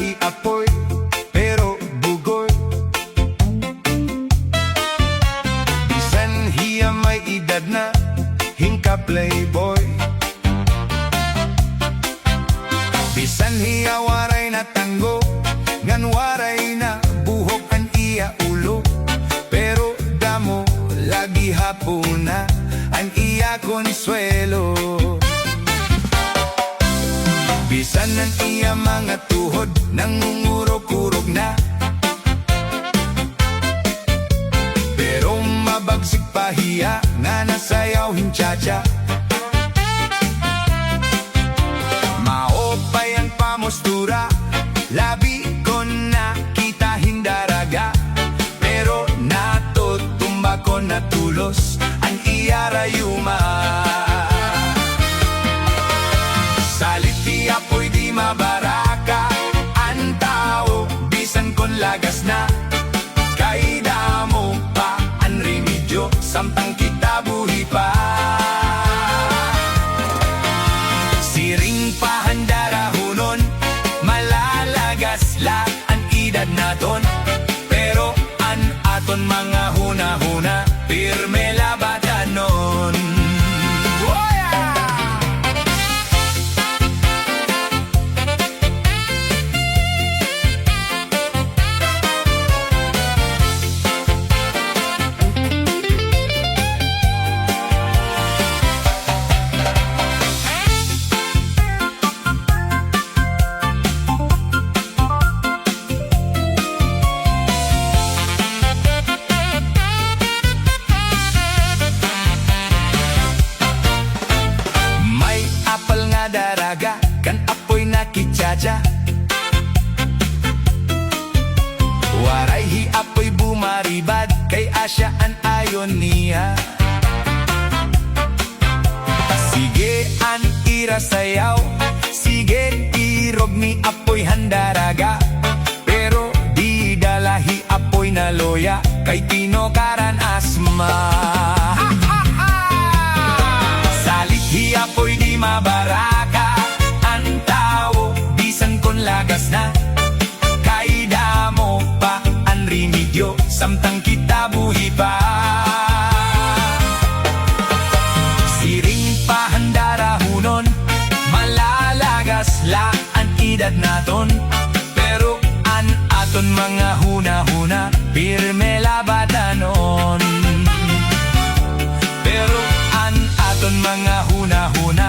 hi apoy, pero bugoy. Bisan hiya may edad na, hingka playboy. Bisan hiya waray na tanggo, ngan waray na buhok an iya ulo. Pero damo lagi hapuna, an iya konsuelo. Bisan ang iya mga tuhod, nangungurog-urog na. Pero mabagsik pa hiya, nga nasayaw hinchacha. Maopay ang pamustura, labi ko na kita hindaraga. Pero natutumba ko natulos, ang iya rayuma. Salit di apoy di mabaraka, ang tao bisan kon lagas na. Kay damo pa ang remedyo, samtang kita buhi pa. Siring pa handarahunon, malalagas la ang edad naton. Pero an aton mga huna-huna, pirme labatanon. Daraga, kan apoy nakitsacha. Waray hi apoy bumaribad, kay asya an ayon niya. Sige an ira sayaw, sige irog ni apoy handaraga. Pero di dalahi apoy na loya, kay tinokaran asma. Salit hi apoy di mabara, lagas na. Kay damo pa ang remedyo, samtang kita buhi pa. Siring pa handarahunon, malalagas la ang edad naton. Pero an aton mga huna-huna, pirme labatanon. Pero an aton mga huna-huna,